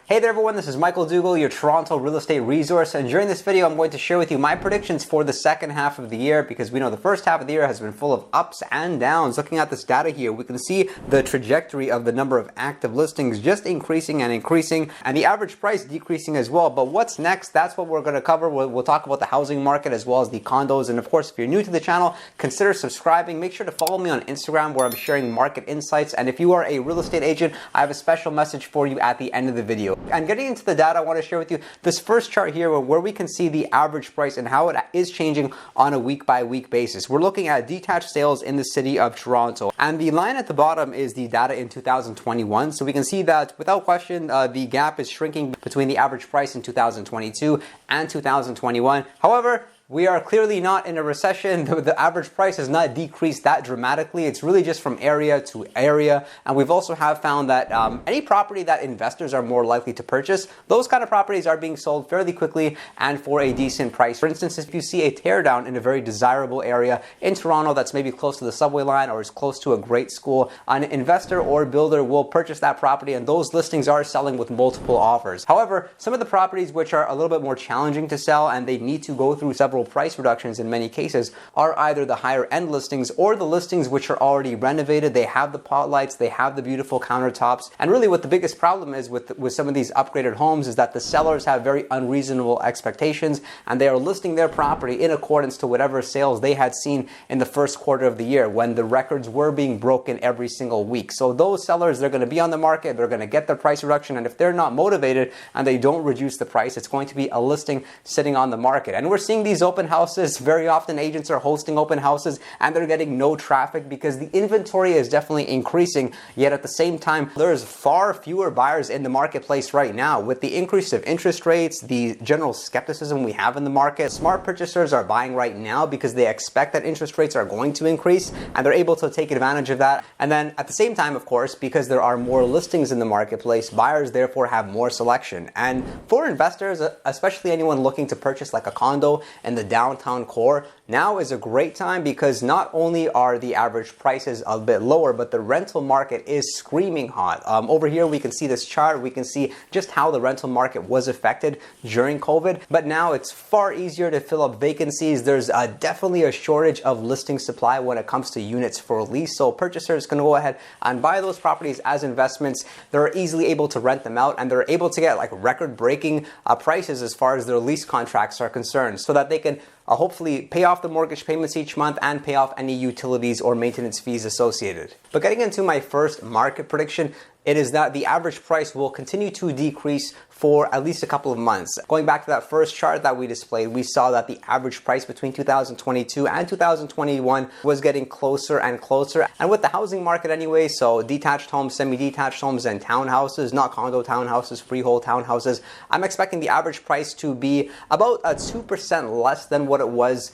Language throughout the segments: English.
Hey there everyone, this is Michael Dougal, your Toronto real estate resource, and during this video I'm going to share with you my predictions for the second half of the year, because we know the first half of the year has been full of ups and downs. Looking at this data here, we can see the trajectory of the number of active listings just increasing and increasing, and the average price decreasing as well. But what's next? That's what we're going to cover. We'll talk about the housing market as well as the condos, and of course if you're new to the channel, consider subscribing. Make sure to follow me on Instagram where I'm sharing market insights, and if you are a real estate agent, I have a special message for you at the end of the video. And getting into the data, I want to share with you this first chart here where we can see the average price and how it is changing on a week-by-week basis. We're looking at detached sales in the city of Toronto, and the line at the bottom is the data in 2021. So we can see that without question the gap is shrinking between the average price in 2022 and 2021. However, we are clearly not in a recession. The average price has not decreased that dramatically. It's really just from area to area. And we've also found that any property that investors are more likely to purchase, those kind of properties are being sold fairly quickly and for a decent price. For instance, if you see a teardown in a very desirable area in Toronto that's maybe close to the subway line or is close to a great school, an investor or builder will purchase that property, and those listings are selling with multiple offers. However, some of the properties which are a little bit more challenging to sell and they need to go through several price reductions in many cases are either the higher end listings or the listings which are already renovated. They have the pot lights, they have the beautiful countertops, and really what the biggest problem is with some of these upgraded homes is that the sellers have very unreasonable expectations, and they are listing their property in accordance to whatever sales they had seen in the first quarter of the year when the records were being broken every single week. So those sellers, they're going to be on the market, they're going to get their price reduction, and if they're not motivated and they don't reduce the price, it's going to be a listing sitting on the market. And we're seeing these open houses. Very often agents are hosting open houses and they're getting no traffic because the inventory is definitely increasing, yet at the same time there's far fewer buyers in the marketplace right now. With the increase of interest rates, the general skepticism we have in the market, smart purchasers are buying right now because they expect that interest rates are going to increase and they're able to take advantage of that. And then at the same time, of course, because there are more listings in the marketplace, buyers therefore have more selection. And for investors, especially anyone looking to purchase like a condo in the downtown core, now is a great time because not only are the average prices a bit lower, but the rental market is screaming hot. Over here we can see this chart, we can see just how the rental market was affected during COVID, but now it's far easier to fill up vacancies. There's definitely a shortage of listing supply when it comes to units for lease, so purchasers can go ahead and buy those properties as investments. They're easily able to rent them out and they're able to get like record-breaking prices as far as their lease contracts are concerned, so that they can hopefully pay off the mortgage payments each month and pay off any utilities or maintenance fees associated. But getting into my first market prediction, it is that the average price will continue to decrease for at least a couple of months. Going back to that first chart that we displayed, we saw that the average price between 2022 and 2021 was getting closer and closer. And with the housing market anyway, so detached homes, semi-detached homes, and townhouses, not condo townhouses, freehold townhouses, I'm expecting the average price to be about 2% less than what it was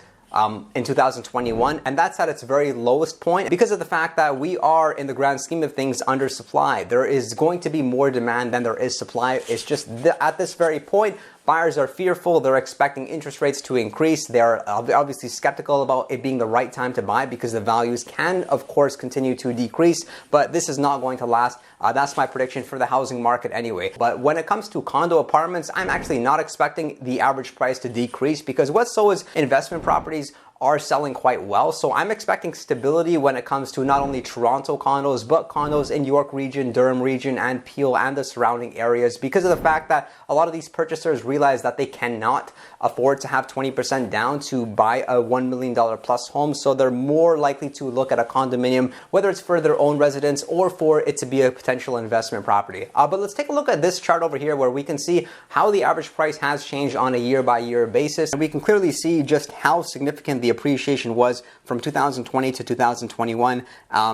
in 2021, and that's at its very lowest point because of the fact that we are, in the grand scheme of things, undersupplied. There is going to be more demand than there is supply. It's just at this very point, buyers are fearful. They're expecting interest rates to increase. They're obviously skeptical about it being the right time to buy because the values can, of course, continue to decrease, but this is not going to last. That's my prediction for the housing market anyway. But when it comes to condo apartments, I'm actually not expecting the average price to decrease because what so is investment properties are selling quite well. So I'm expecting stability when it comes to not only Toronto condos, but condos in York region, Durham region, and Peel and the surrounding areas, because of the fact that a lot of these purchasers realize that they cannot afford to have 20% down to buy a $1 million plus home. So they're more likely to look at a condominium, whether it's for their own residence or for it to be a potential investment property. But let's take a look at this chart over here where we can see how the average price has changed on a year-by-year basis. And we can clearly see just how significant the appreciation was from 2020 to 2021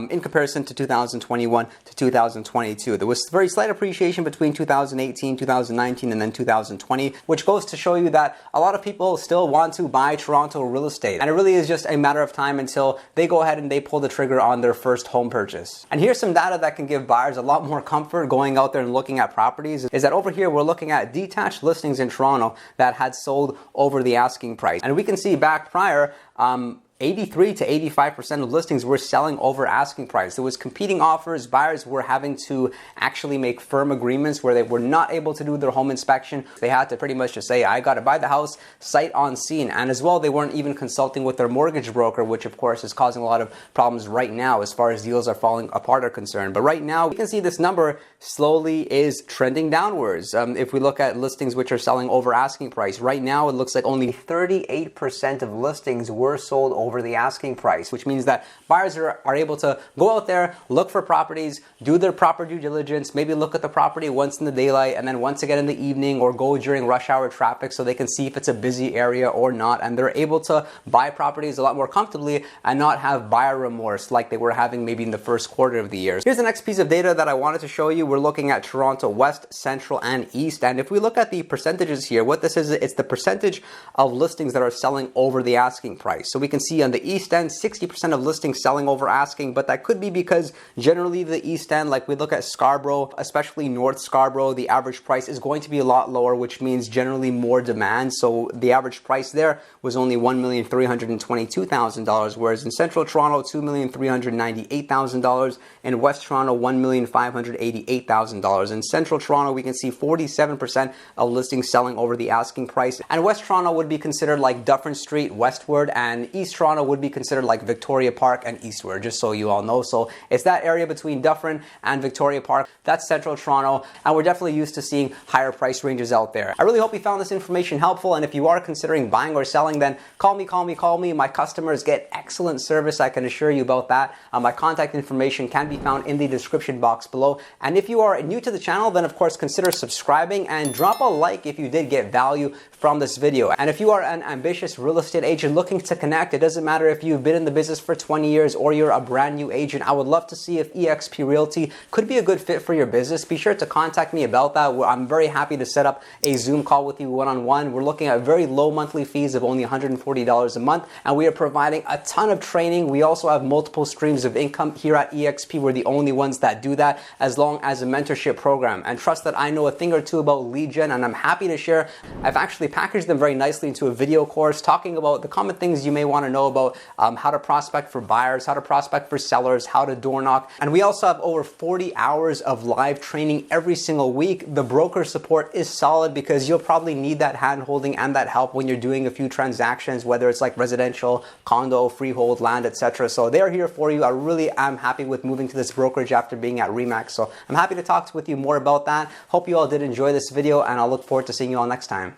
in comparison to 2021 to 2022. There was very slight appreciation between 2018, 2019, and then 2020, which goes to show you that a lot of people still want to buy Toronto real estate. And it really is just a matter of time until they go ahead and they pull the trigger on their first home purchase. And here's some data that can give buyers a lot more comfort going out there and looking at properties, is that over here we're looking at detached listings in Toronto that had sold over the asking price. And we can see back prior, 83 to 85% of listings were selling over asking price. There was competing offers. Buyers were having to actually make firm agreements where they were not able to do their home inspection. They had to pretty much just say, I got to buy the house sight on scene. And as well, they weren't even consulting with their mortgage broker, which of course is causing a lot of problems right now as far as deals are falling apart are concerned. But right now, we can see this number slowly is trending downwards. If we look at listings which are selling over asking price, right now it looks like only 38% of listings were sold over the asking price, which means that buyers are able to go out there, look for properties, do their proper due diligence, maybe look at the property once in the daylight and then once again in the evening, or go during rush hour traffic so they can see if it's a busy area or not. And they're able to buy properties a lot more comfortably and not have buyer remorse like they were having maybe in the first quarter of the year. Here's the next piece of data that I wanted to show you. We're looking at Toronto West, Central, and East. And if we look at the percentages here, what this is, it's the percentage of listings that are selling over the asking price. So we can see on the East End, 60% of listings selling over asking, but that could be because generally the East End, like we look at Scarborough, especially North Scarborough, the average price is going to be a lot lower, which means generally more demand. So the average price there was only $1,322,000, whereas in Central Toronto, $2,398,000, in West Toronto, $1,588,000. In Central Toronto, we can see 47% of listings selling over the asking price, and West Toronto would be considered like Dufferin Street westward, and East Toronto would be considered like Victoria Park and eastward, just so you all know. So it's that area between Dufferin and Victoria Park. That's Central Toronto, and we're definitely used to seeing higher price ranges out there. I really hope you found this information helpful, and if you are considering buying or selling, then call me. My customers get excellent service, I can assure you about that. My contact information can be found in the description box below. And if you are new to the channel, then of course consider subscribing and drop a like if you did get value from this video. And if you are an ambitious real estate agent looking to connect, it doesn't matter if you've been in the business for 20 years or you're a brand new agent, I would love to see if eXp Realty could be a good fit for your business. Be sure to contact me about that. I'm very happy to set up a Zoom call with you one-on-one. We're looking at very low monthly fees of only $140 a month, and we are providing a ton of training. We also have multiple streams of income here at eXp. We're the only ones that do that, as long as a mentorship program. And trust that I know a thing or two about lead gen, and I'm happy to share. I've actually packaged them very nicely into a video course talking about the common things you may want to know about how to prospect for buyers, how to prospect for sellers, how to door knock. And we also have over 40 hours of live training every single week. The broker support is solid because you'll probably need that hand holding and that help when you're doing a few transactions, whether it's like residential, condo, freehold, land, etc. So they're here for you. I really am happy with moving to this brokerage after being at Remax. So I'm happy to talk with you more about that. Hope you all did enjoy this video, and I'll look forward to seeing you all next time.